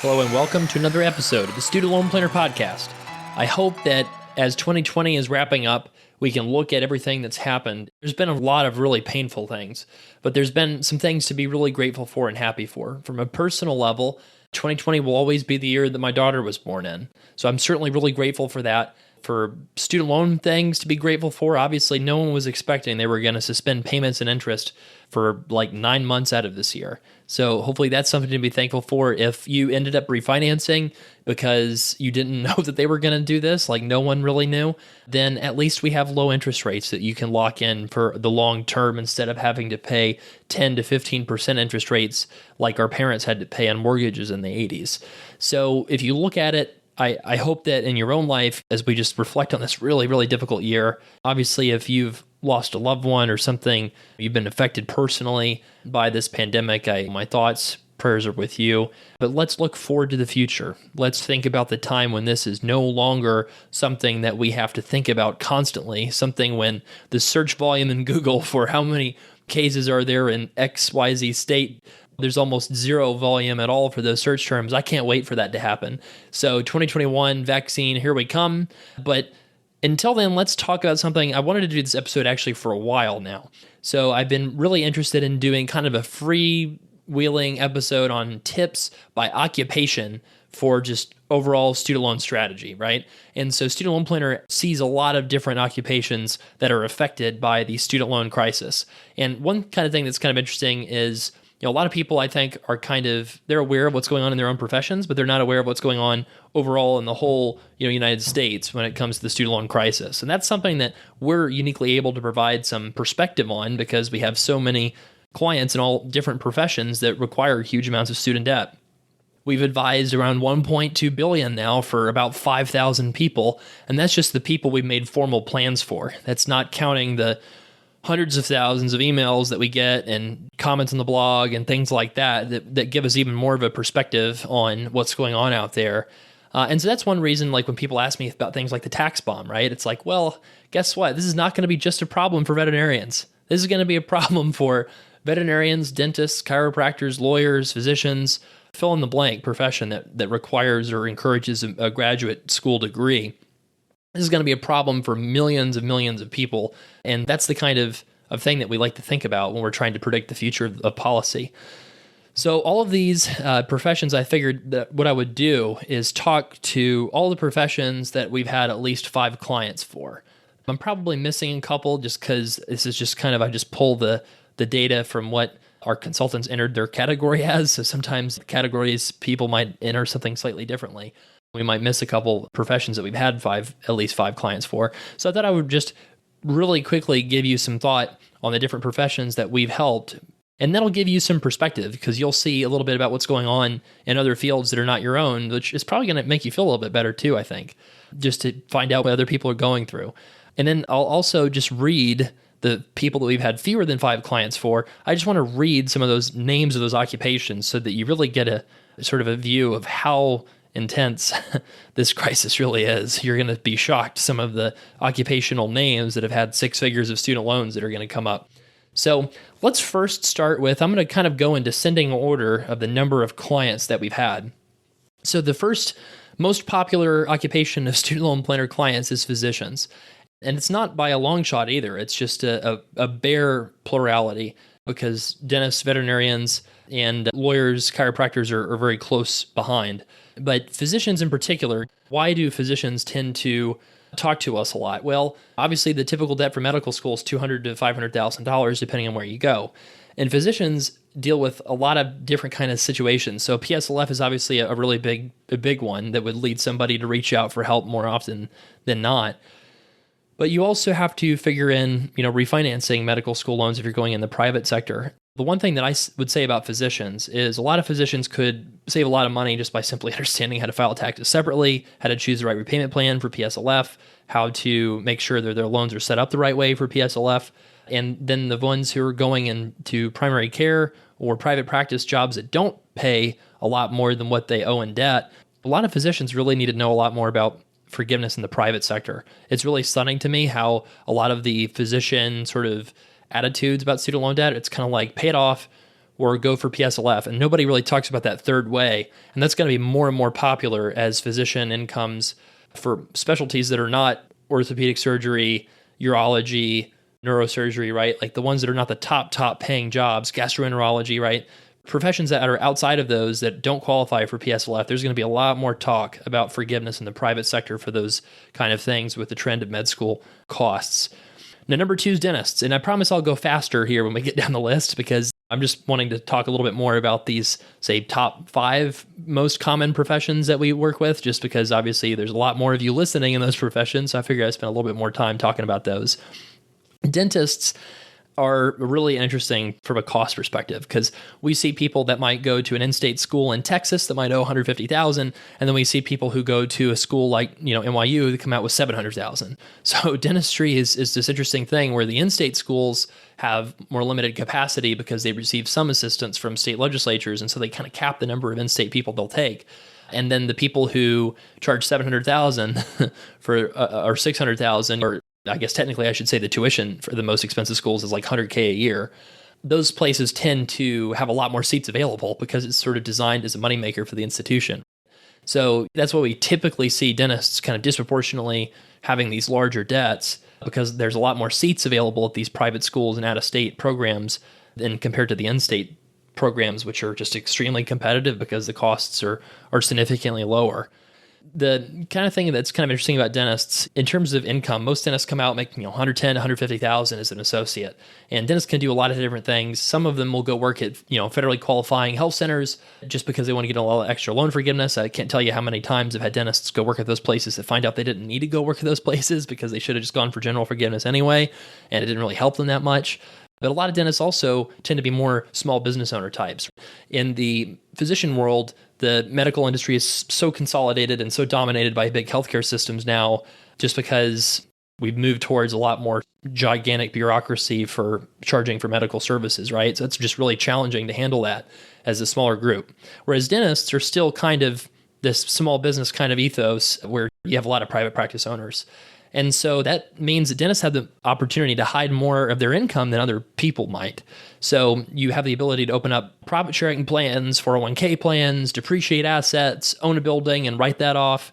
Hello and welcome to another episode of the Student Loan Planner Podcast. I hope that as 2020 is wrapping up, we can look at everything that's happened. There's been a lot of really painful things, but there's been some things to be really grateful for and happy for. From a personal level, 2020 will always be the year that my daughter was born in. So I'm certainly really grateful for that. For student loan things to be grateful for, obviously no one was expecting they were going to suspend payments and interest for like 9 months out of this year. So hopefully that's something to be thankful for. If you ended up refinancing because you didn't know that they were going to do this, like no one really knew, then at least we have low interest rates that you can lock in for the long term instead of having to pay 10 to 15% interest rates like our parents had to pay on mortgages in the 80s. So if you look at it, I hope that in your own life, as we just reflect on this really, really difficult year, obviously if you've lost a loved one or something, you've been affected personally by this pandemic, my thoughts, prayers are with you. But let's look forward to the future. Let's think about the time when this is no longer something that we have to think about constantly, something when the search volume in Google for how many cases are there in XYZ state, there's almost zero volume at all for those search terms. I can't wait for that to happen. So 2021 vaccine, here we come. But until then, let's talk about something. I wanted to do this episode actually for a while now. So I've been really interested in doing kind of a freewheeling episode on tips by occupation for just overall student loan strategy, right? And so Student Loan Planner sees a lot of different occupations that are affected by the student loan crisis. And one kind of thing that's kind of interesting is, a lot of people, I think, are they're aware of what's going on in their own professions, but they're not aware of what's going on overall in the whole, United States when it comes to the student loan crisis. And that's something that we're uniquely able to provide some perspective on because we have so many clients in all different professions that require huge amounts of student debt. We've advised around $1.2 billion now for about 5,000 people, and that's just the people we've made formal plans for. That's not counting the hundreds of thousands of emails that we get and comments on the blog and things like that give us even more of a perspective on what's going on out there. And so that's one reason, like when people ask me about things like the tax bomb, right? It's like, well, guess what? This is not going to be just a problem for veterinarians. This is going to be a problem for veterinarians, dentists, chiropractors, lawyers, physicians, fill in the blank profession that requires or encourages a graduate school degree. This is going to be a problem for millions of people, and that's the kind of thing that we like to think about when we're trying to predict the future of policy. So all of these professions, I figured that what I would do is talk to all the professions that we've had at least 5 clients for. I'm probably missing a couple just because this is just kind of, I just pull the data from what our consultants entered their category as, so sometimes categories people might enter something slightly differently. We might miss a couple professions that we've had at least five clients for. So I thought I would just really quickly give you some thought on the different professions that we've helped. And that'll give you some perspective because you'll see a little bit about what's going on in other fields that are not your own, which is probably going to make you feel a little bit better too, I think, just to find out what other people are going through. And then I'll also just read the people that we've had fewer than 5 clients for. I just want to read some of those names of those occupations so that you really get a sort of a view of how intense this crisis really is. You're going to be shocked some of the occupational names that have had 6 figures of student loans that are going to come up. So let's first start with, I'm going to kind of go in descending order of the number of clients that we've had. So the first most popular occupation of student loan planner clients is physicians. And it's not by a long shot either. It's just a bare plurality because dentists, veterinarians, and lawyers, chiropractors are very close behind. But physicians in particular, why do physicians tend to talk to us a lot? Well, obviously the typical debt for medical school is $200,000 to $500,000 depending on where you go. And physicians deal with a lot of different kind of situations. So PSLF is obviously a really big one that would lead somebody to reach out for help more often than not. But you also have to figure in, refinancing medical school loans if you're going in the private sector. The one thing that I would say about physicians is a lot of physicians could save a lot of money just by simply understanding how to file taxes separately, how to choose the right repayment plan for PSLF, how to make sure that their loans are set up the right way for PSLF. And then the ones who are going into primary care or private practice jobs that don't pay a lot more than what they owe in debt, a lot of physicians really need to know a lot more about forgiveness in the private sector. It's really stunning to me how a lot of the physician sort of attitudes about student loan debt, it's kind of like pay it off, or go for PSLF. And nobody really talks about that third way. And that's going to be more and more popular as physician incomes for specialties that are not orthopedic surgery, urology, neurosurgery, right? Like the ones that are not the top paying jobs, gastroenterology, right? Professions that are outside of those that don't qualify for PSLF, there's going to be a lot more talk about forgiveness in the private sector for those kind of things with the trend of med school costs. Now, number 2 is dentists. And I promise I'll go faster here when we get down the list because I'm just wanting to talk a little bit more about these, say, top 5 most common professions that we work with, just because obviously there's a lot more of you listening in those professions. So I figured I'd spend a little bit more time talking about those. Dentists are really interesting from a cost perspective because we see people that might go to an in-state school in Texas that might owe $150,000, and then we see people who go to a school like NYU that come out with $700,000. So dentistry is this interesting thing where the in-state schools have more limited capacity because they receive some assistance from state legislatures, and so they kind of cap the number of in-state people they'll take. And then the people who charge $700,000 for or $600,000, or I guess technically I should say the tuition for the most expensive schools is like $100K a year. Those places tend to have a lot more seats available because it's sort of designed as a moneymaker for the institution. So that's why we typically see dentists kind of disproportionately having these larger debts because there's a lot more seats available at these private schools and out-of-state programs than compared to the in-state programs, which are just extremely competitive because the costs are significantly lower. The kind of thing that's kind of interesting about dentists, in terms of income, most dentists come out making $110,000, $150,000 as an associate. And dentists can do a lot of different things. Some of them will go work at federally qualifying health centers just because they want to get a lot of extra loan forgiveness. I can't tell you how many times I've had dentists go work at those places that find out they didn't need to go work at those places because they should have just gone for general forgiveness anyway, and it didn't really help them that much. But a lot of dentists also tend to be more small business owner types. In the physician world, the medical industry is so consolidated and so dominated by big healthcare systems now, just because we've moved towards a lot more gigantic bureaucracy for charging for medical services, right? So it's just really challenging to handle that as a smaller group. Whereas dentists are still kind of this small business kind of ethos where you have a lot of private practice owners. And so that means that dentists have the opportunity to hide more of their income than other people might. So you have the ability to open up profit sharing plans, 401k plans, depreciate assets, own a building and write that off.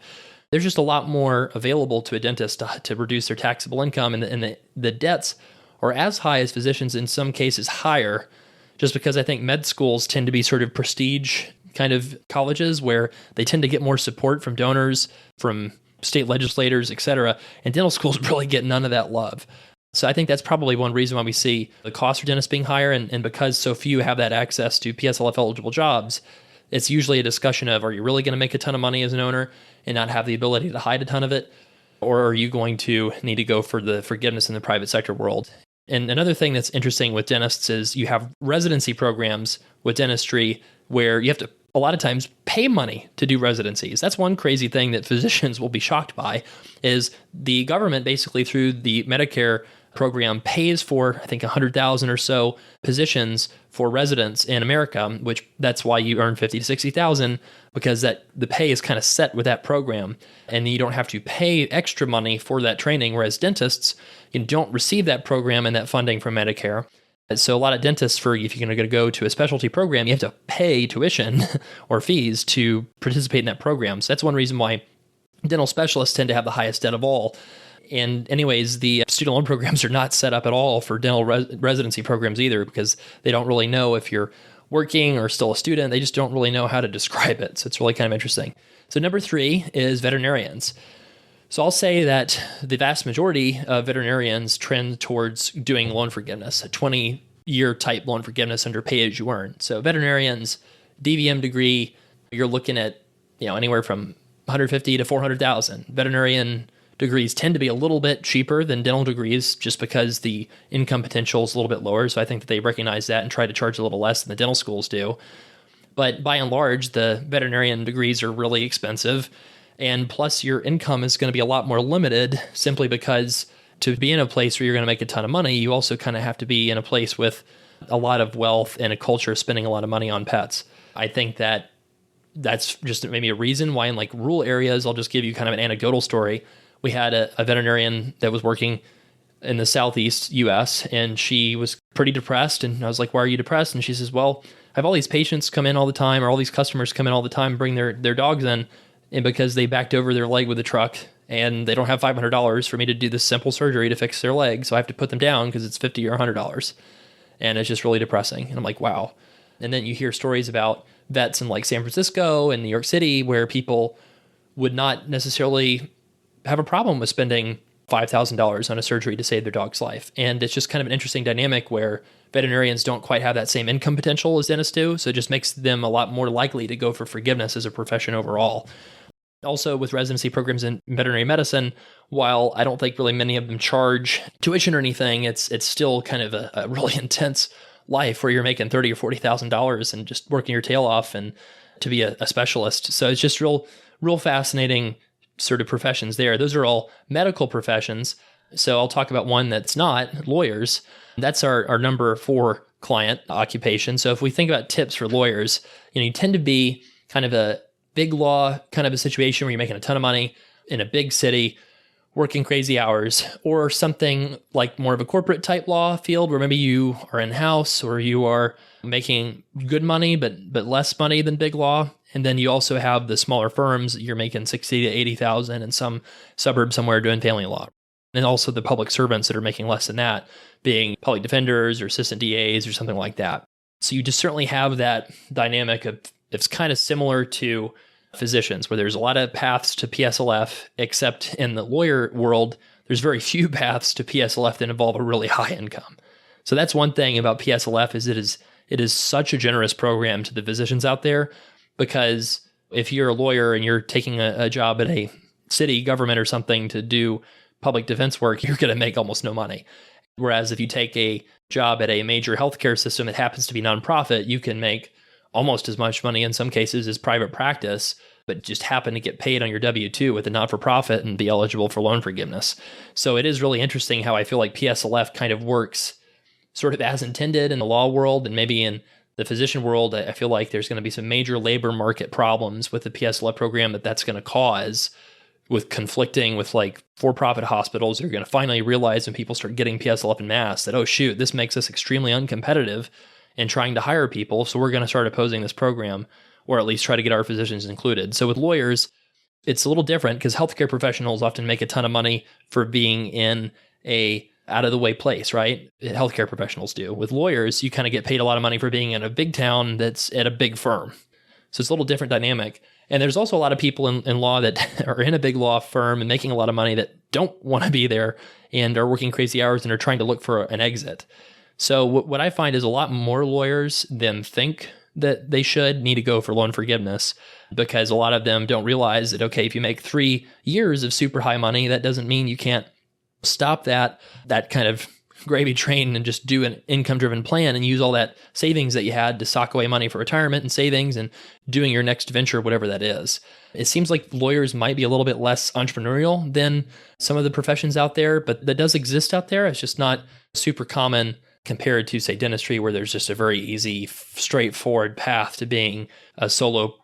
There's just a lot more available to a dentist to reduce their taxable income. And the debts are as high as physicians, in some cases higher, just because I think med schools tend to be sort of prestige kind of colleges where they tend to get more support from donors, from state legislators, et cetera, and dental schools really get none of that love. So I think that's probably one reason why we see the cost for dentists being higher, and because so few have that access to PSLF eligible jobs, it's usually a discussion of, are you really going to make a ton of money as an owner and not have the ability to hide a ton of it? Or are you going to need to go for the forgiveness in the private sector world? And another thing that's interesting with dentists is you have residency programs with dentistry where you have to a lot of times pay money to do residencies. That's one crazy thing that physicians will be shocked by, is the government basically through the Medicare program pays for, I think, 100,000 or so positions for residents in America, which that's why you earn 50 to 60,000, because that the pay is kind of set with that program, and you don't have to pay extra money for that training. Whereas dentists, you don't receive that program and that funding from Medicare. So a lot of dentists, if you're going to go to a specialty program, you have to pay tuition or fees to participate in that program. So that's one reason why dental specialists tend to have the highest debt of all. And anyways, the student loan programs are not set up at all for dental residency programs either, because they don't really know if you're working or still a student. They just don't really know how to describe it. So it's really kind of interesting. So number 3 is veterinarians. So I'll say that the vast majority of veterinarians trend towards doing loan forgiveness, a 20-year type loan forgiveness under pay as you earn. So veterinarians, DVM degree, you're looking at anywhere from 150 to 400,000. Veterinarian degrees tend to be a little bit cheaper than dental degrees just because the income potential is a little bit lower. So I think that they recognize that and try to charge a little less than the dental schools do. But by and large, the veterinarian degrees are really expensive. And plus, your income is going to be a lot more limited simply because to be in a place where you're going to make a ton of money, you also kind of have to be in a place with a lot of wealth and a culture of spending a lot of money on pets. I think that that's just maybe a reason why in like rural areas, I'll just give you kind of an anecdotal story. We had a veterinarian that was working in the Southeast US, and she was pretty depressed. And I was like, why are you depressed? And she says, well, I have all these patients come in all the time, or all these customers come in all the time, bring their dogs in, and because they backed over their leg with a truck and they don't have $500 for me to do this simple surgery to fix their leg. So I have to put them down because it's $50 or $100. And it's just really depressing. And I'm like, wow. And then you hear stories about vets in like San Francisco and New York City where people would not necessarily have a problem with spending $5,000 on a surgery to save their dog's life. And it's just kind of an interesting dynamic where veterinarians don't quite have that same income potential as dentists do. So it just makes them a lot more likely to go for forgiveness as a profession overall. Also, with residency programs in veterinary medicine, while I don't think really many of them charge tuition or anything, it's still kind of a really intense life where you're making $30,000 or $40,000 and just working your tail off and to be a specialist. So it's just real fascinating sort of professions there. Those are all medical professions. So I'll talk about one that's not, lawyers. That's our number 4 client occupation. So if we think about tips for lawyers, you tend to be kind of a big law kind of a situation where you're making a ton of money in a big city, working crazy hours, or something like more of a corporate type law field where maybe you are in-house or you are making good money, but less money than big law. And then you also have the smaller firms, you're making 60 to 80,000 in some suburb somewhere doing family law. And also the public servants that are making less than that, being public defenders or assistant DAs or something like that. So you just certainly have that dynamic of, it's kind of similar to physicians, where there's a lot of paths to PSLF, except in the lawyer world, there's very few paths to PSLF that involve a really high income. So that's one thing about PSLF is it is such a generous program to the physicians out there, because if you're a lawyer and you're taking a job at a city government or something to do public defense work, you're going to make almost no money. Whereas if you take a job at a major healthcare system that happens to be nonprofit, you can make almost as much money in some cases as private practice, but just happen to get paid on your W-2 with a not-for-profit and be eligible for loan forgiveness. So it is really interesting how I feel like PSLF kind of works sort of as intended in the law world, and maybe in the physician world. I feel like there's going to be some major labor market problems with the PSLF program that's going to cause, with conflicting with like for-profit hospitals. They're going to finally realize when people start getting PSLF en masse that, oh shoot, this makes us extremely uncompetitive in trying to hire people. So we're going to start opposing this program, or at least try to get our physicians included. So with lawyers, it's a little different because healthcare professionals often make a ton of money for being in a out of the way place, right? Healthcare professionals do. With lawyers, you kind of get paid a lot of money for being in a big town that's at a big firm. So it's a little different dynamic. And there's also a lot of people in law that are in a big law firm and making a lot of money that don't want to be there and are working crazy hours and are trying to look for an exit. So what I find is a lot more lawyers than think that they should need to go for loan forgiveness, because a lot of them don't realize that, okay, if you make 3 years of super high money, that doesn't mean you can't stop that kind of gravy train and just do an income-driven plan and use all that savings that you had to sock away money for retirement and savings and doing your next venture, whatever that is. It seems like lawyers might be a little bit less entrepreneurial than some of the professions out there, but that does exist out there. It's just not super common compared to, say, dentistry, where there's just a very easy, straightforward path to being a solo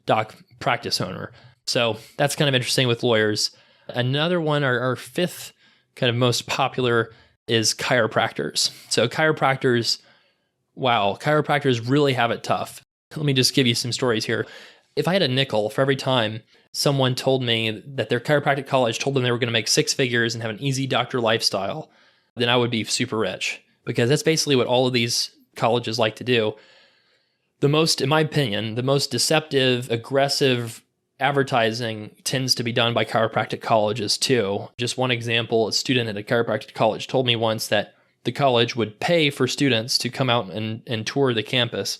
doc practice owner. So that's kind of interesting with lawyers. Another one, our 5th kind of most popular, is chiropractors. So chiropractors really have it tough. Let me just give you some stories here. If I had a nickel for every time someone told me that their chiropractic college told them they were going to make 6 figures and have an easy doctor lifestyle, then I would be super rich, because that's basically what all of these colleges like to do. In my opinion, the most deceptive, aggressive advertising tends to be done by chiropractic colleges too. Just one example, a student at a chiropractic college told me once that the college would pay for students to come out and tour the campus,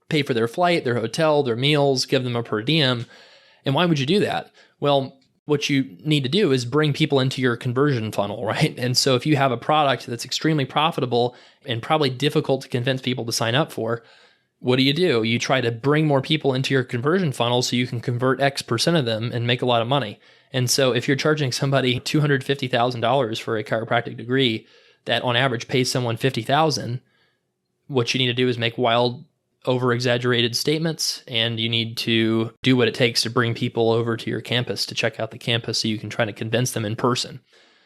pay for their flight, their hotel, their meals, give them a per diem. And why would you do that? Well, what you need to do is bring people into your conversion funnel, right? And so if you have a product that's extremely profitable and probably difficult to convince people to sign up for, what do? You try to bring more people into your conversion funnel so you can convert X% of them and make a lot of money. And so if you're charging somebody $250,000 for a chiropractic degree that on average pays someone $50,000, what you need to do is make wild, over-exaggerated statements, and you need to do what it takes to bring people over to your campus to check out the campus so you can try to convince them in person.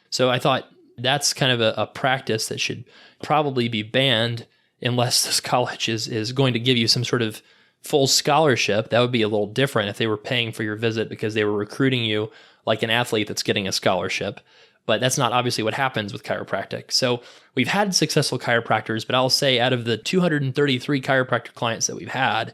So I thought That's kind of a practice that should probably be banned unless this college is going to give you some sort of full scholarship. That would be a little different if they were paying for your visit because they were recruiting you like an athlete that's getting a scholarship. But that's not obviously what happens with chiropractic. So we've had successful chiropractors, but I'll say out of the 233 chiropractor clients that we've had,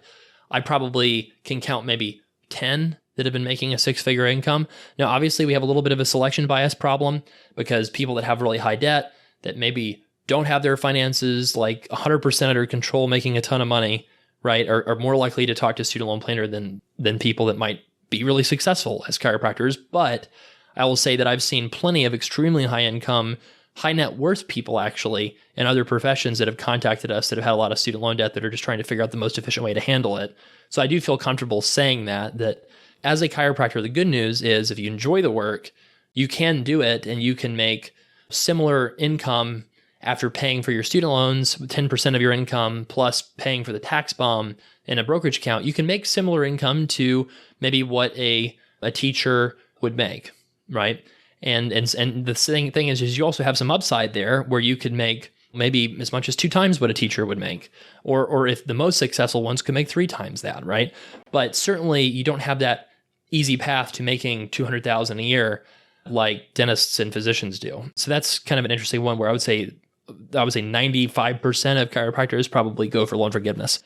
I probably can count maybe 10 that have been making a six-figure income. Now, obviously, we have a little bit of a selection bias problem because people that have really high debt that maybe don't have their finances like 100% under control, making a ton of money, right, are more likely to talk to a student loan planner than people that might be really successful as chiropractors. But I will say that I've seen plenty of extremely high income, high net worth people actually in other professions that have contacted us that have had a lot of student loan debt that are just trying to figure out the most efficient way to handle it. So I do feel comfortable saying that as a chiropractor, the good news is if you enjoy the work, you can do it and you can make similar income after paying for your student loans, 10% of your income plus paying for the tax bomb in a brokerage account. You can make similar income to maybe what a teacher would make, right? And the thing is you also have some upside there where you could make maybe as much as 2 times what a teacher would make, or if the most successful ones could make 3 times that, right? But certainly you don't have that easy path to making $200,000 a year like dentists and physicians do. So that's kind of an interesting one where I would say 95% of chiropractors probably go for loan forgiveness.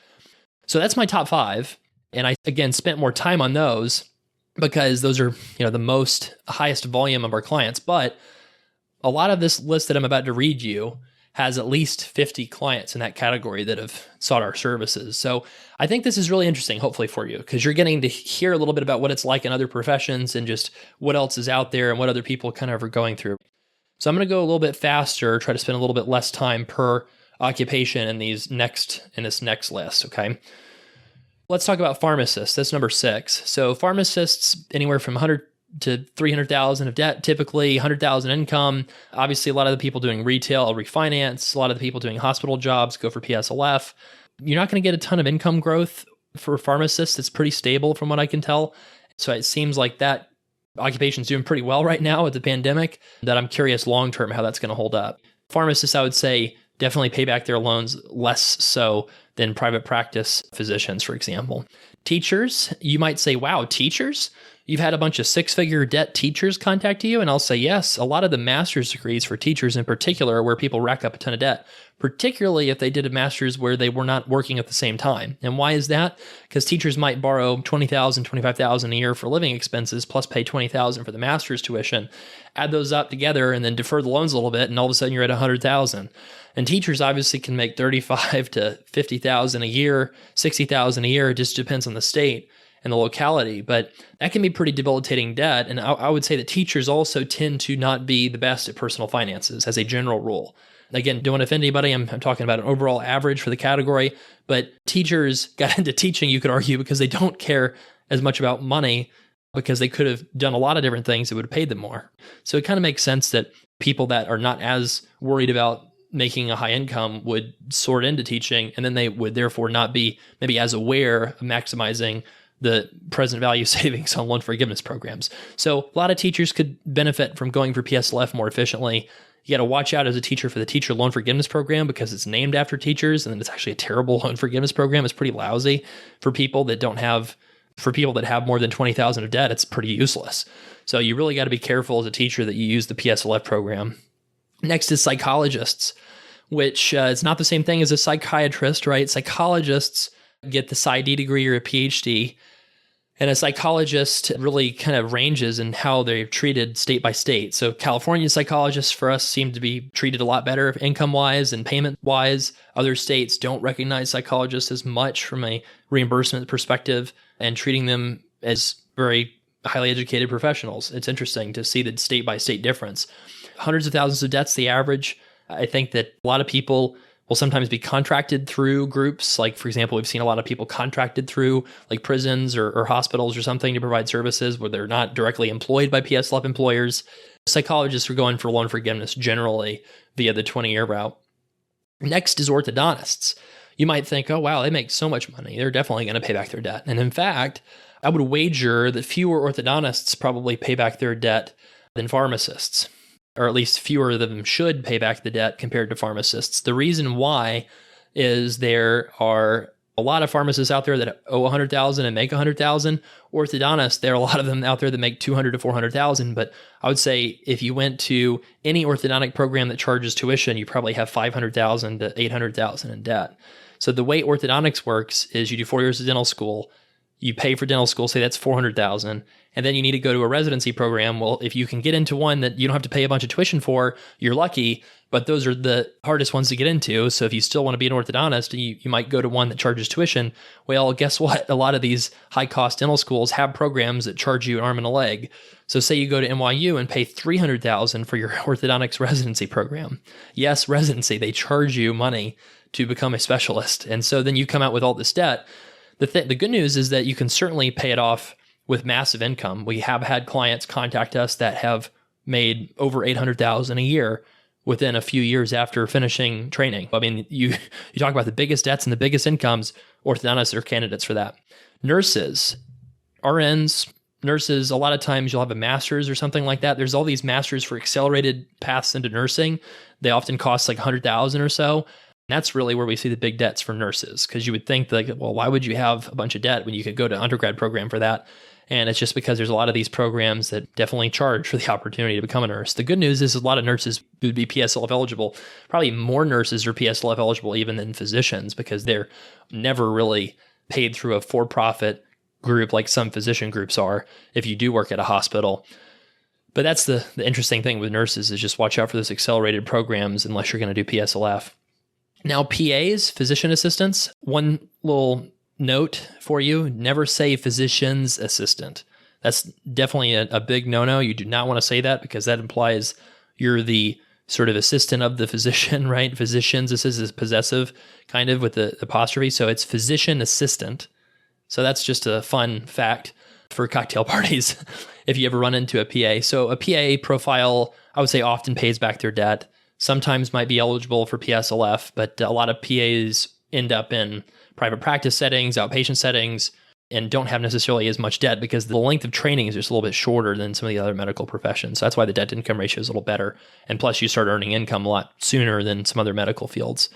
So that's my top 5. And I, again, spent more time on those because those are, the highest volume of our clients. But a lot of this list that I'm about to read you has at least 50 clients in that category that have sought our services. So I think this is really interesting, hopefully for you, because you're getting to hear a little bit about what it's like in other professions and just what else is out there and what other people kind of are going through. So I'm going to go a little bit faster, try to spend a little bit less time per occupation in this next list, okay? Let's talk about pharmacists. That's number 6. So pharmacists, anywhere from 100 to 300,000 of debt, typically 100,000 income. Obviously, a lot of the people doing retail refinance, a lot of the people doing hospital jobs go for PSLF. You're not going to get a ton of income growth for pharmacists. It's pretty stable from what I can tell. So it seems like that occupation's doing pretty well right now with the pandemic, that I'm curious long-term how that's going to hold up. Pharmacists, I would say, definitely pay back their loans less so than private practice physicians, for example. Teachers, you might say, wow, teachers? You've had a bunch of 6-figure debt teachers contact you? And I'll say, yes, a lot of the master's degrees for teachers in particular are where people rack up a ton of debt, particularly if they did a master's where they were not working at the same time. And why is that? Because teachers might borrow $20,000, $25,000 a year for living expenses, plus pay $20,000 for the master's tuition, add those up together and then defer the loans a little bit, and all of a sudden you're at $100,000. And teachers obviously can make $35,000 to $50,000 a year, $60,000 a year. It just depends on the state and the locality, but that can be pretty debilitating debt. And I would say that teachers also tend to not be the best at personal finances as a general rule. Again, don't want to offend anybody. I'm talking about an overall average for the category, but teachers got into teaching, you could argue, because they don't care as much about money because they could have done a lot of different things that would have paid them more. So it kind of makes sense that people that are not as worried about making a high income would sort into teaching, and then they would therefore not be maybe as aware of maximizing the present value savings on loan forgiveness programs. So a lot of teachers could benefit from going for PSLF more efficiently. You got to watch out as a teacher for the teacher loan forgiveness program because it's named after teachers, and it's actually a terrible loan forgiveness program. It's pretty lousy for people that have more than $20,000 of debt. It's pretty useless. So you really got to be careful as a teacher that you use the PSLF program. Next is psychologists, which is not the same thing as a psychiatrist, right? Psychologists get the PsyD degree or a PhD. And a psychologist really kind of ranges in how they're treated state by state. So California psychologists for us seem to be treated a lot better income-wise and payment-wise. Other states don't recognize psychologists as much from a reimbursement perspective and treating them as very highly educated professionals. It's interesting to see the state-by-state difference. Hundreds of thousands of debts, the average. I think that a lot of people will sometimes be contracted through groups. Like, for example, we've seen a lot of people contracted through like prisons or hospitals or something to provide services where they're not directly employed by PSLF employers. Psychologists are going for loan forgiveness generally via the 20-year route. Next is orthodontists. You might think, oh, wow, they make so much money. They're definitely going to pay back their debt. And in fact, I would wager that fewer orthodontists probably pay back their debt than pharmacists. or at least fewer of them should pay back the debt compared to pharmacists. The reason why is there are a lot of pharmacists out there that owe $100,000 and make $100,000. Orthodontists, there are a lot of them out there that make $200,000 to $400,000. But I would say if you went to any orthodontic program that charges tuition, you probably have $500,000 to $800,000 in debt. So the way orthodontics works is you do 4 years of dental school, you pay for dental school, say that's $400,000, and then you need to go to a residency program. Well, if you can get into one that you don't have to pay a bunch of tuition for, you're lucky, but those are the hardest ones to get into. So if you still want to be an orthodontist, you might go to one that charges tuition. Well, guess what? A lot of these high-cost dental schools have programs that charge you an arm and a leg. So say you go to NYU and pay $300,000 for your orthodontics residency program. Yes, residency, they charge you money to become a specialist. And so then you come out with all this debt. The good news is that you can certainly pay it off with massive income. We have had clients contact us that have made over $800,000 a year within a few years after finishing training. I mean, you talk about the biggest debts and the biggest incomes, orthodontists are candidates for that. Nurses, RNs, nurses, a lot of times you'll have a master's or something like that. There's all these masters for accelerated paths into nursing. They often cost like $100,000 or so. That's really where we see the big debts for nurses, because you would think like, well, why would you have a bunch of debt when you could go to undergrad program for that? And it's just because there's a lot of these programs that definitely charge for the opportunity to become a nurse. The good news is a lot of nurses would be PSLF eligible. Probably more nurses are PSLF eligible even than physicians, because they're never really paid through a for-profit group like some physician groups are if you do work at a hospital. But that's the interesting thing with nurses, is just watch out for those accelerated programs unless you're going to do PSLF. Now, PAs, physician assistants, one little note for you, never say physician's assistant. That's definitely a big no-no. You do not want to say that, because that implies you're the sort of assistant of the physician, right? Physician's assistant is possessive, kind of, with the apostrophe. So it's physician assistant. So that's just a fun fact for cocktail parties if you ever run into a PA. So a PA profile, I would say, often pays back their debt. Sometimes might be eligible for PSLF, but a lot of PAs end up in private practice settings, outpatient settings, and don't have necessarily as much debt because the length of training is just a little bit shorter than some of the other medical professions. So that's why the debt to income ratio is a little better. And plus, you start earning income a lot sooner than some other medical fields.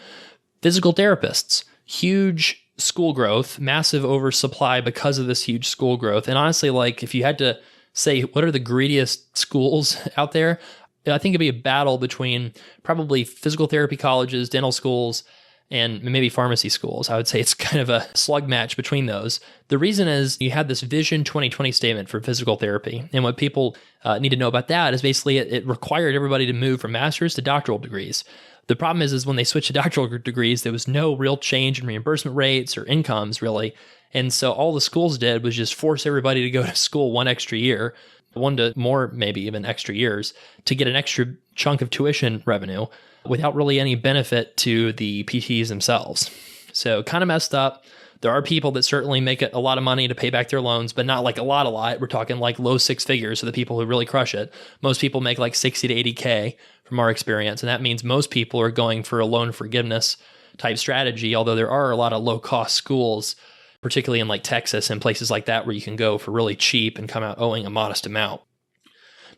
Physical therapists, huge school growth, massive oversupply because of this huge school growth. And honestly, like if you had to say, what are the greediest schools out there? I think it'd be a battle between probably physical therapy colleges, dental schools, and maybe pharmacy schools. I would say it's kind of a slug match between those. The reason is you had this Vision 2020 statement for physical therapy. And what people need to know about that is basically it required everybody to move from master's to doctoral degrees. The problem is when they switched to doctoral degrees, there was no real change in reimbursement rates or incomes, really. And so all the schools did was just force everybody to go to school one extra year, one to more, maybe even extra years, to get an extra chunk of tuition revenue without really any benefit to the PTs themselves. So kind of messed up. There are people that certainly make a lot of money to pay back their loans, but not like a lot. We're talking like low six figures for the people who really crush it. Most people make like 60 to 80K from our experience. And that means most people are going for a loan forgiveness type strategy, although there are a lot of low cost schools, particularly in like Texas and places like that, where you can go for really cheap and come out owing a modest amount.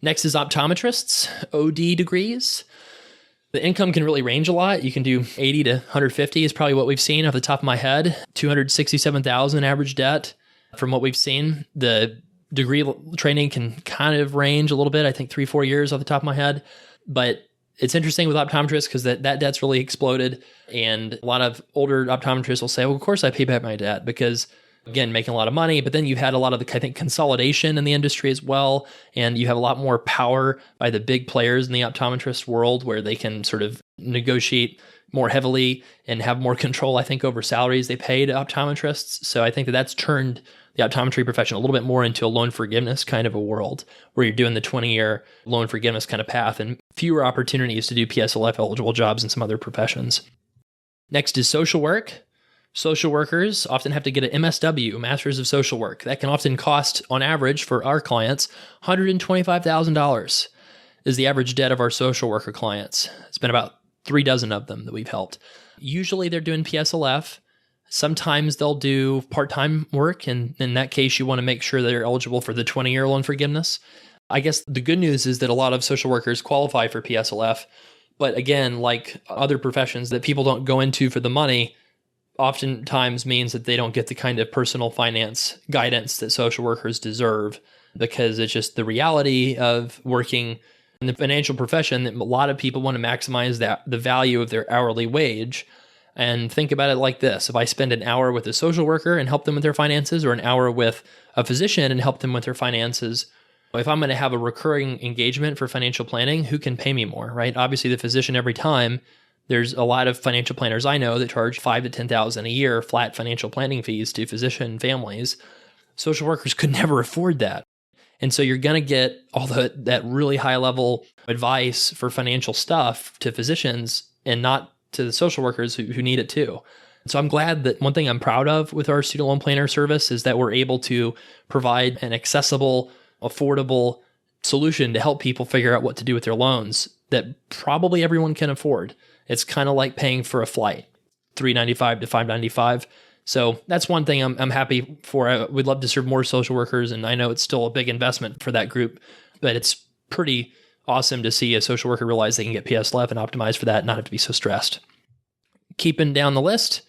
Next is optometrists, OD degrees. The income can really range a lot. You can do 80 to 150 is probably what we've seen off the top of my head. 267,000 average debt from what we've seen. The degree training can kind of range a little bit. I think 3-4 years off the top of my head. But it's interesting with optometrists because that debt's really exploded. And a lot of older optometrists will say, well, of course I pay back my debt because, again, making a lot of money. But then you've had a lot of the, I think, consolidation in the industry as well. And you have a lot more power by the big players in the optometrist world where they can sort of negotiate more heavily and have more control, I think, over salaries they pay to optometrists. So I think that's turned the optometry profession a little bit more into a loan forgiveness kind of a world where you're doing the 20-year loan forgiveness kind of path and fewer opportunities to do PSLF eligible jobs in some other professions. Next is social work. Social workers often have to get an MSW, Masters of Social Work. That can often cost, on average, for our clients, $125,000 is the average debt of our social worker clients. It's been about 3 dozen of them that we've helped. Usually they're doing PSLF. Sometimes they'll do part-time work, and in that case, you want to make sure they're eligible for the 20-year loan forgiveness. I guess the good news is that a lot of social workers qualify for PSLF. But again, like other professions that people don't go into for the money, oftentimes means that they don't get the kind of personal finance guidance that social workers deserve, because it's just the reality of working in the financial profession that a lot of people want to maximize the value of their hourly wage. And think about it like this. If I spend an hour with a social worker and help them with their finances, or an hour with a physician and help them with their finances, if I'm going to have a recurring engagement for financial planning, who can pay me more, right? Obviously, the physician every time. There's a lot of financial planners I know that charge $5,000 to $10,000 a year flat financial planning fees to physician families. Social workers could never afford that. And so you're going to get all that really high level advice for financial stuff to physicians and not to the social workers who need it too. So I'm glad that one thing I'm proud of with our student loan planner service is that we're able to provide an accessible, affordable solution to help people figure out what to do with their loans that probably everyone can afford. It's kind of like paying for a flight, $395 to $595. So that's one thing I'm happy for. We'd love to serve more social workers, and I know it's still a big investment for that group, but it's pretty awesome to see a social worker realize they can get PSLF and optimize for that and not have to be so stressed. Keeping down the list,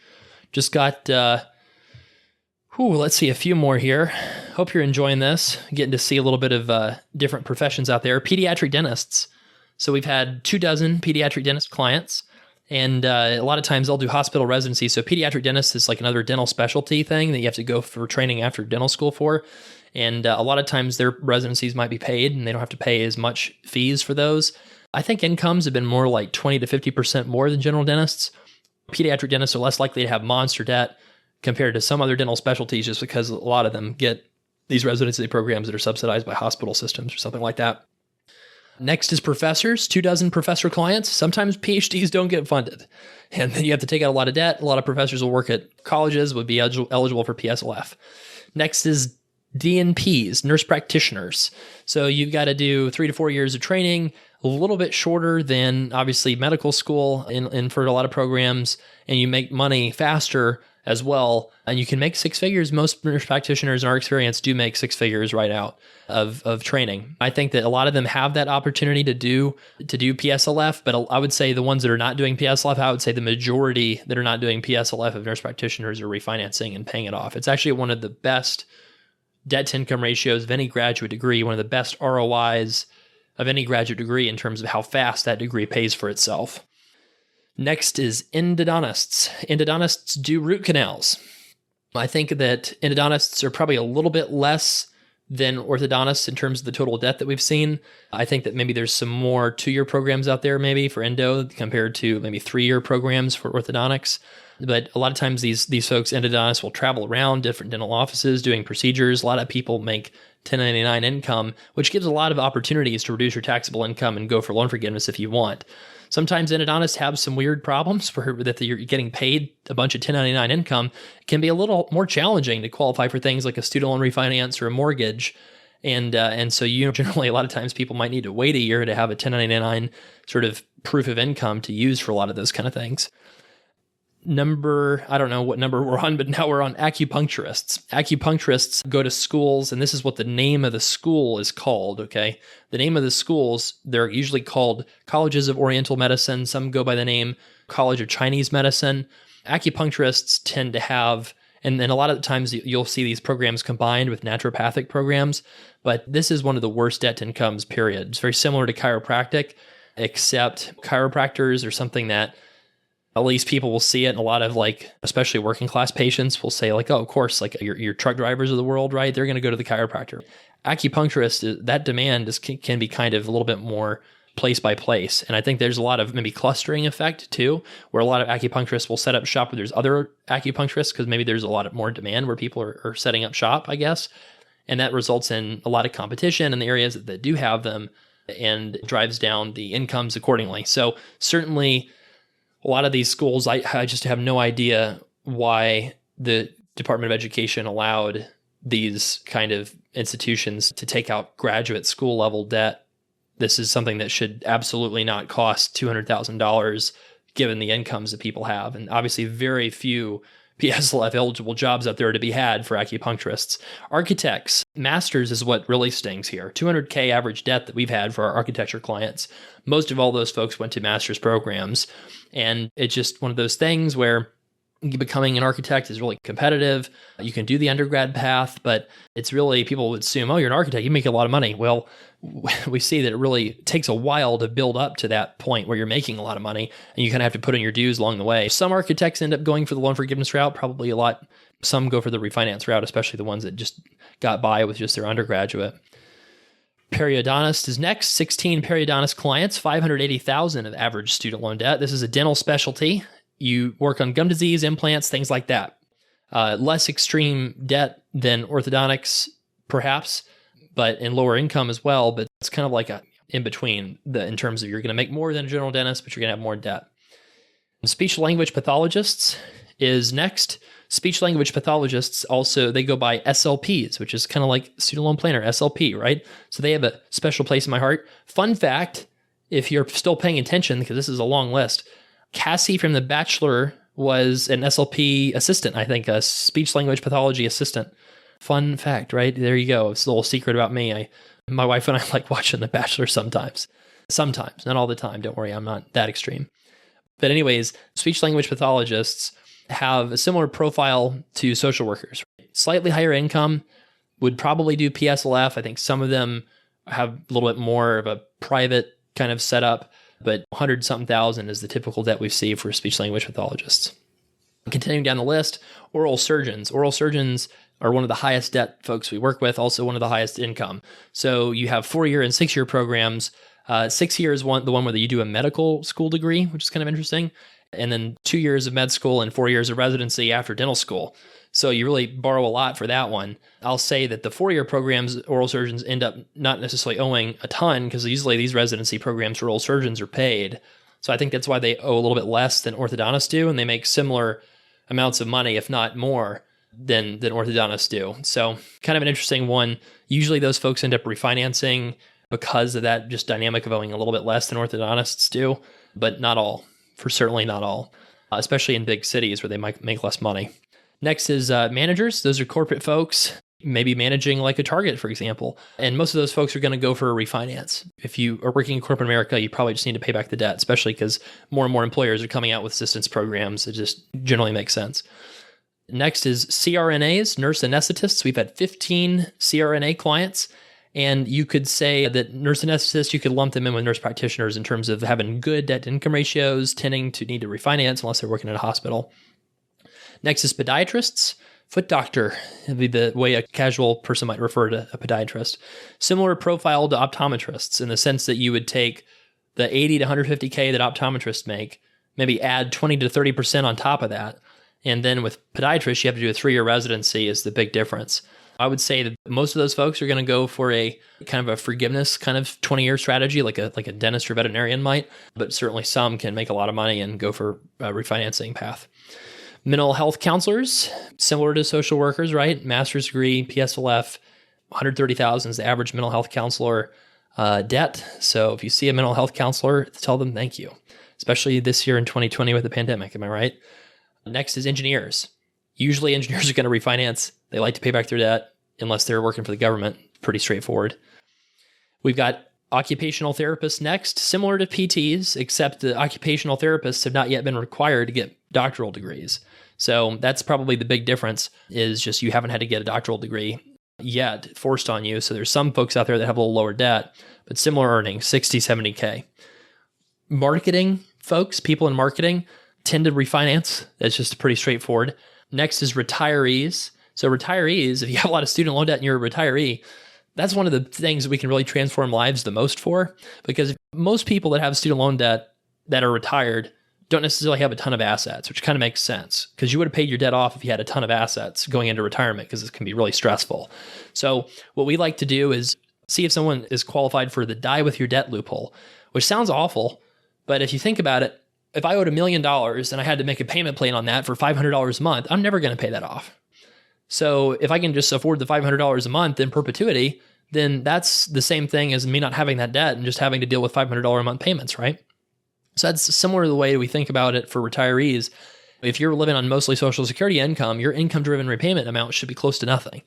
just got, let's see, a few more here. Hope you're enjoying this, getting to see a little bit of different professions out there. Pediatric dentists. So we've had 24 pediatric dentist clients, and a lot of times they'll do hospital residency. So pediatric dentist is like another dental specialty thing that you have to go for training after dental school for. And a lot of times their residencies might be paid and they don't have to pay as much fees for those. I think incomes have been more like 20 to 50% more than general dentists. Pediatric dentists are less likely to have monster debt compared to some other dental specialties, just because a lot of them get these residency programs that are subsidized by hospital systems or something like that. Next is professors, 24 professor clients. Sometimes PhDs don't get funded, and then you have to take out a lot of debt. A lot of professors will work at colleges, would be eligible for PSLF. Next is DNPs, nurse practitioners. So you've got to do 3 to 4 years of training, a little bit shorter than obviously medical school and for a lot of programs, and you make money faster as well. And you can make 6 figures. Most nurse practitioners in our experience do make 6 figures right out of training. I think that a lot of them have that opportunity to do PSLF, but I would say the ones that are not doing PSLF, I would say the majority that are not doing PSLF of nurse practitioners are refinancing and paying it off. It's actually one of the best debt to income ratios of any graduate degree, one of the best ROIs of any graduate degree in terms of how fast that degree pays for itself. Next is endodontists. Endodontists do root canals. I think that endodontists are probably a little bit less than orthodontists in terms of the total debt that we've seen. I think that maybe there's some more 2-year programs out there maybe for endo compared to maybe 3-year programs for orthodontics. But a lot of times these folks, endodontists, will travel around different dental offices doing procedures. A lot of people make 1099 income, which gives a lot of opportunities to reduce your taxable income and go for loan forgiveness if you want. Sometimes endodontists have some weird problems that you're getting paid a bunch of 1099 income. It can be a little more challenging to qualify for things like a student loan refinance or a mortgage. And so generally a lot of times people might need to wait a year to have a 1099 sort of proof of income to use for a lot of those kind of things. I don't know what number we're on, but now we're on acupuncturists. Acupuncturists go to schools, and this is what the name of the school is called, okay? The name of the schools, they're usually called Colleges of Oriental Medicine. Some go by the name College of Chinese Medicine. Acupuncturists tend to have, and a lot of the times you'll see these programs combined with naturopathic programs, but this is one of the worst debt to incomes, period. It's very similar to chiropractic, except chiropractors are something that at least people will see it, and a lot of especially working class patients will say oh, of course, your truck drivers of the world, right? They're going to go to the chiropractor. Acupuncturist, that demand can be kind of a little bit more place by place. And I think there's a lot of maybe clustering effect too, where a lot of acupuncturists will set up shop where there's other acupuncturists because maybe there's a lot of more demand where people are setting up shop, I guess. And that results in a lot of competition in the areas that do have them and drives down the incomes accordingly. So certainly, a lot of these schools, I just have no idea why the Department of Education allowed these kind of institutions to take out graduate school level debt. This is something that should absolutely not cost $200,000 given the incomes that people have. And obviously very few PSLF eligible jobs out there to be had for acupuncturists. Architects, masters is what really stings here. $200K average debt that we've had for our architecture clients. Most of all those folks went to master's programs. And it's just one of those things where becoming an architect is really competitive. You can do the undergrad path, but it's really, people would assume, oh, you're an architect, you make a lot of money. Well, we see that it really takes a while to build up to that point where you're making a lot of money, and you kind of have to put in your dues along the way. Some architects end up going for the loan forgiveness route, probably a lot. Some go for the refinance route, especially the ones that just got by with just their undergraduate. Periodontist is next. 16 periodontist clients, $580,000 of average student loan debt. This is a dental specialty. You work on gum disease, implants, things like that. Less extreme debt than orthodontics, perhaps, but in lower income as well. But it's kind of like a in between in terms of you're going to make more than a general dentist, but you're going to have more debt. Speech language pathologists is next. Speech language pathologists also, they go by SLPs, which is kind of like student loan planner, SLP, right? So they have a special place in my heart. Fun fact, if you're still paying attention, because this is a long list, Cassie from The Bachelor was an SLP assistant, I think, a speech language pathology assistant. Fun fact, right? There you go. It's a little secret about me. My wife and I like watching The Bachelor sometimes. Sometimes, not all the time. Don't worry, I'm not that extreme. But anyways, speech language pathologists have a similar profile to social workers. Slightly higher income, would probably do PSLF. I think some of them have a little bit more of a private kind of setup, but 100-something thousand is the typical debt we see for speech language pathologists. Continuing down the list, oral surgeons. Oral surgeons are one of the highest debt folks we work with, also one of the highest income. So you have 4-year and 6-year programs. 6 years, the one where you do a medical school degree, which is kind of interesting, and then 2 years of med school and 4 years of residency after dental school. So you really borrow a lot for that one. I'll say that the 4-year programs, oral surgeons end up not necessarily owing a ton, because usually these residency programs for oral surgeons are paid. So I think that's why they owe a little bit less than orthodontists do, and they make similar amounts of money, if not more, than orthodontists do. So kind of an interesting one. Usually those folks end up refinancing because of that just dynamic of owing a little bit less than orthodontists do, but not all, for certainly not all, especially in big cities where they might make less money. Next is managers. Those are corporate folks, maybe managing like a Target, for example. And most of those folks are going to go for a refinance. If you are working in corporate America, you probably just need to pay back the debt, especially because more and more employers are coming out with assistance programs. It just generally makes sense. Next is CRNAs, nurse anesthetists. We've had 15 CRNA clients. And you could say that nurse anesthetists, you could lump them in with nurse practitioners in terms of having good debt-to-income ratios, tending to need to refinance unless they're working at a hospital. Next is podiatrists. Foot doctor would be the way a casual person might refer to a podiatrist. Similar profile to optometrists in the sense that you would take the 80 to 150K that optometrists make, maybe add 20 to 30% on top of that. And then with podiatrists, you have to do a 3-year residency is the big difference. I would say that most of those folks are going to go for a kind of a forgiveness kind of 20-year strategy, like a dentist or veterinarian might, but certainly some can make a lot of money and go for a refinancing path. Mental health counselors, similar to social workers, right? Master's degree, PSLF, $130,000 is the average mental health counselor debt. So if you see a mental health counselor, tell them thank you, especially this year in 2020 with the pandemic. Am I right? Next is engineers. Usually engineers are going to refinance. They like to pay back their debt unless they're working for the government. Pretty straightforward. We've got occupational therapists next, similar to PTs, except the occupational therapists have not yet been required to get doctoral degrees. So that's probably the big difference, is just you haven't had to get a doctoral degree yet forced on you. So there's some folks out there that have a little lower debt, but similar earnings, 60, 70K. Marketing folks, people in marketing tend to refinance. That's just pretty straightforward. Next is retirees. So retirees, if you have a lot of student loan debt and you're a retiree, that's one of the things that we can really transform lives the most for, because most people that have student loan debt that are retired don't necessarily have a ton of assets, which kind of makes sense because you would have paid your debt off if you had a ton of assets going into retirement, because it can be really stressful. So what we like to do is see if someone is qualified for the die with your debt loophole, which sounds awful, but if you think about it, if I owed $1 million and I had to make a payment plan on that for $500 a month, I'm never going to pay that off. So if I can just afford the $500 a month in perpetuity, then that's the same thing as me not having that debt and just having to deal with $500 a month payments, right? So that's similar to the way we think about it for retirees. If you're living on mostly Social Security income, your income-driven repayment amount should be close to nothing.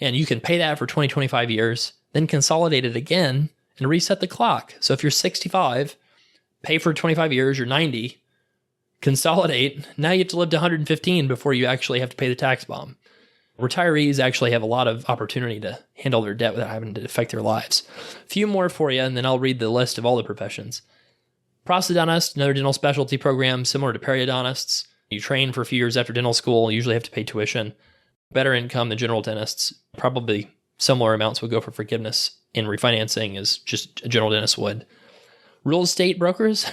And you can pay that for 20, 25 years, then consolidate it again and reset the clock. So if you're 65, pay for 25 years, you're 90, consolidate. Now you have to live to 115 before you actually have to pay the tax bomb. Retirees actually have a lot of opportunity to handle their debt without having to affect their lives. A few more for you, and then I'll read the list of all the professions. Prosthodontist, another dental specialty program similar to periodontists. You train for a few years after dental school, you usually have to pay tuition. Better income than general dentists. Probably similar amounts would go for forgiveness in refinancing as just a general dentist would. Real estate brokers.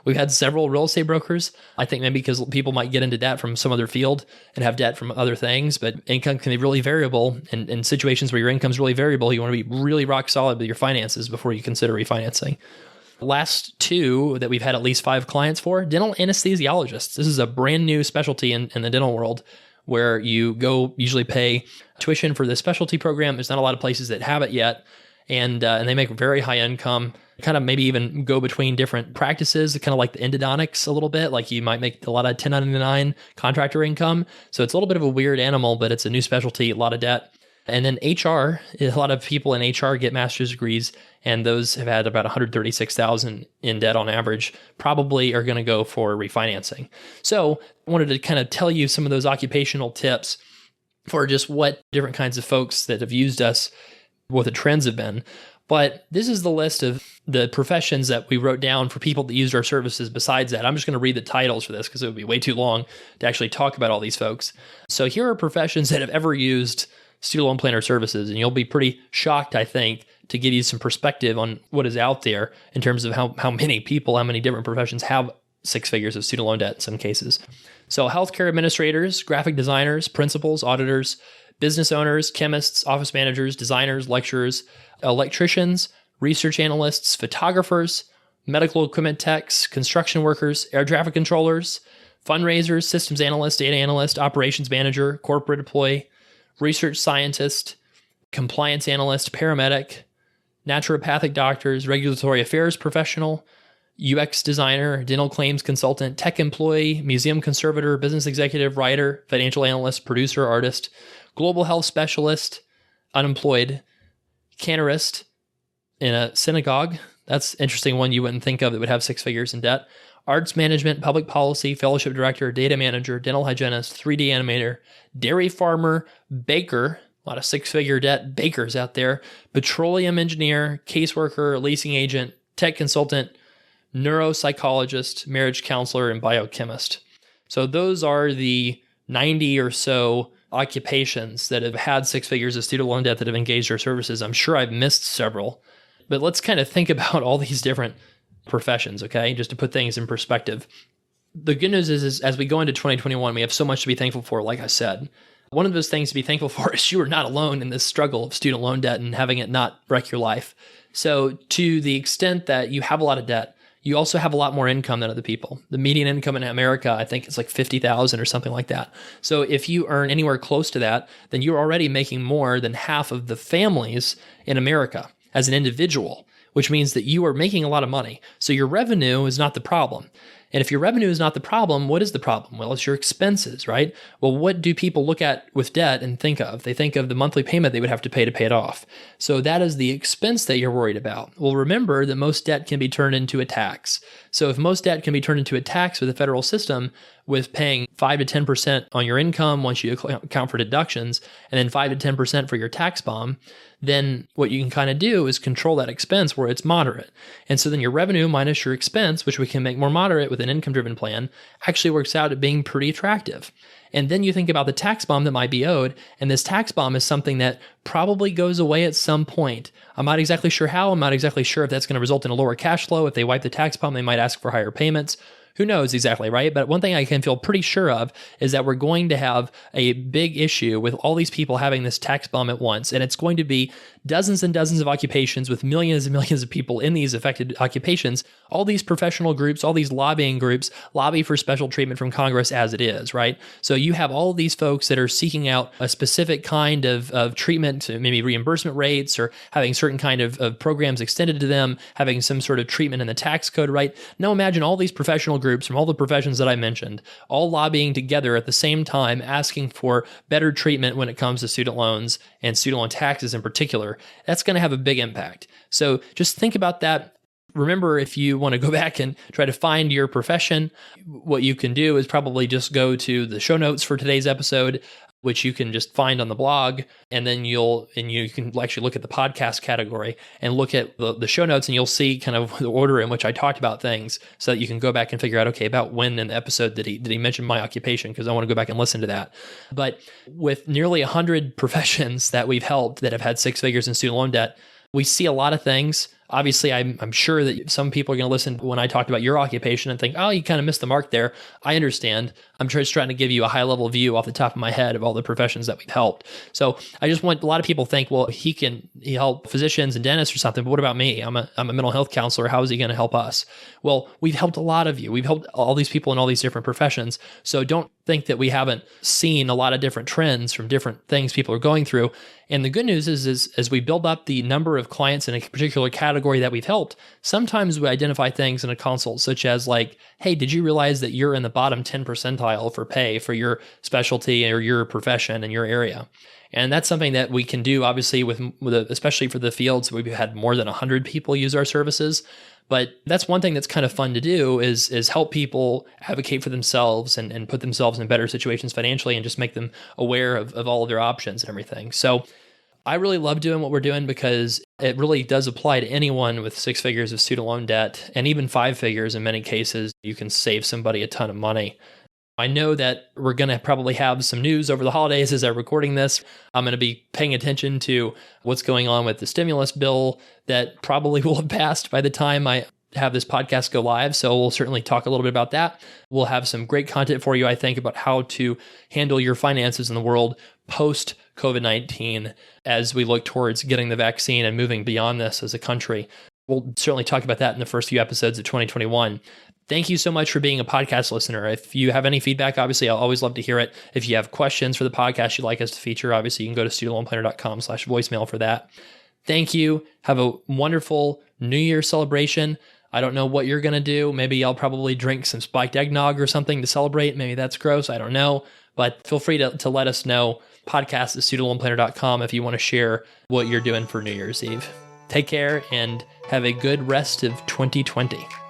We've had several real estate brokers. I think maybe because people might get into debt from some other field and have debt from other things, but income can be really variable. And in situations where your income is really variable, you want to be really rock solid with your finances before you consider refinancing. Last two that we've had at least 5 clients for, dental anesthesiologists. This is a brand new specialty in the dental world where you go usually pay tuition for the specialty program. There's not a lot of places that have it yet. And they make very high income, kind of maybe even go between different practices, kind of like the endodontics a little bit. Like you might make a lot of 1099 contractor income. So it's a little bit of a weird animal, but it's a new specialty, a lot of debt. And then HR, a lot of people in HR get master's degrees, and those have had about $136,000 in debt on average, probably are going to go for refinancing. So I wanted to kind of tell you some of those occupational tips for just what different kinds of folks that have used us, what the trends have been. But this is the list of the professions that we wrote down for people that used our services besides that. I'm just going to read the titles for this because it would be way too long to actually talk about all these folks. So here are professions that have ever used student loan planner services, and you'll be pretty shocked, I think, to give you some perspective on what is out there in terms of how many people, how many different professions have 6 figures of student loan debt in some cases. So healthcare administrators, graphic designers, principals, auditors, business owners, chemists, office managers, designers, lecturers, electricians, research analysts, photographers, medical equipment techs, construction workers, air traffic controllers, fundraisers, systems analyst, data analyst, operations manager, corporate employee, research scientist, compliance analyst, paramedic, naturopathic doctors, regulatory affairs professional, UX designer, dental claims consultant, tech employee, museum conservator, business executive, writer, financial analyst, producer, artist, global health specialist, unemployed, cantorist in a synagogue. That's an interesting one you wouldn't think of that would have 6 figures in debt. Arts management, public policy, fellowship director, data manager, dental hygienist, 3D animator, dairy farmer, baker, a lot of 6-figure debt bakers out there, petroleum engineer, caseworker, leasing agent, tech consultant, neuropsychologist, marriage counselor, and biochemist. So those are the 90 or so occupations that have had 6 figures of student loan debt that have engaged our services. I'm sure I've missed several, but let's kind of think about all these different professions, okay? Just to put things in perspective. The good news is as we go into 2021, we have so much to be thankful for, like I said. One of those things to be thankful for is you are not alone in this struggle of student loan debt and having it not wreck your life. So to the extent that you have a lot of debt, you also have a lot more income than other people. The median income in America, I think, is like $50,000 or something like that. So if you earn anywhere close to that, then you're already making more than half of the families in America as an individual, which means that you are making a lot of money. So your revenue is not the problem. And if your revenue is not the problem, what is the problem? Well, it's your expenses, right? Well, what do people look at with debt and think of? They think of the monthly payment they would have to pay it off. So that is the expense that you're worried about. Well, remember that most debt can be turned into a tax. So if most debt can be turned into a tax with the federal system, with paying 5 to 10% on your income once you account for deductions, and then 5 to 10% for your tax bomb, then what you can kind of do is control that expense where it's moderate. And so then your revenue minus your expense, which we can make more moderate with an income-driven plan, actually works out at being pretty attractive. And then you think about the tax bomb that might be owed, and this tax bomb is something that probably goes away at some point. I'm not exactly sure how. I'm not exactly sure if that's going to result in a lower cash flow. If they wipe the tax bomb, they might ask for higher payments. Who knows exactly, right? But one thing I can feel pretty sure of is that we're going to have a big issue with all these people having this tax bomb at once. And it's going to be dozens and dozens of occupations with millions and millions of people in these affected occupations. All these professional groups, all these lobbying groups lobby for special treatment from Congress as it is, right? So you have all of these folks that are seeking out a specific kind of treatment, maybe reimbursement rates or having certain kind of programs extended to them, having some sort of treatment in the tax code, right? Now imagine all these professional groups groups from all the professions that I mentioned, all lobbying together at the same time, asking for better treatment when it comes to student loans and student loan taxes in particular, that's going to have a big impact. So just think about that. Remember, if you want to go back and try to find your profession, what you can do is probably just go to the show notes for today's episode, which you can just find on the blog, and then you can actually look at the podcast category and look at the show notes, and you'll see kind of the order in which I talked about things, so that you can go back and figure out, okay, about when in the episode did he mention my occupation, because I want to go back and listen to that. But with nearly 100 professions that we've helped that have had six figures in student loan debt, we see a lot of things. Obviously, I'm sure that some people are going to listen when I talked about your occupation and think, oh, you kind of missed the mark there. I understand. I'm just trying to give you a high-level view off the top of my head of all the professions that we've helped. So I just want a lot of people think, well, he help physicians and dentists or something, but what about me? I'm a mental health counselor. How is he going to help us? Well, we've helped a lot of you. We've helped all these people in all these different professions. So don't think that we haven't seen a lot of different trends from different things people are going through. And the good news is as we build up the number of clients in a particular category that we've helped, sometimes we identify things in a consult, such as like, hey, did you realize that you're in the bottom 10 percentile for pay for your specialty or your profession in your area? And that's something that we can do, obviously, especially for the fields we've had more than 100 people use our services. But that's one thing that's kind of fun to do is help people advocate for themselves and put themselves in better situations financially, and just make them aware of all of their options and everything. So I really love doing what we're doing, because it really does apply to anyone with six figures of student loan debt, and even five figures in many cases. You can save somebody a ton of money. I know that we're going to probably have some news over the holidays as I'm recording this. I'm going to be paying attention to what's going on with the stimulus bill that probably will have passed by the time I have this podcast go live. So we'll certainly talk a little bit about that. We'll have some great content for you, I think, about how to handle your finances in the world post COVID-19 as we look towards getting the vaccine and moving beyond this as a country. We'll certainly talk about that in the first few episodes of 2021. Thank you so much for being a podcast listener. If you have any feedback, obviously, I'll always love to hear it. If you have questions for the podcast you'd like us to feature, obviously, you can go to studentloanplanner.com/voicemail for that. Thank you. Have a wonderful New Year celebration. I don't know what you're going to do. Maybe I'll probably drink some spiked eggnog or something to celebrate. Maybe that's gross. I don't know. But feel free to let us know. Podcast at studentloanplanner.com if you want to share what you're doing for New Year's Eve. Take care and have a good rest of 2020.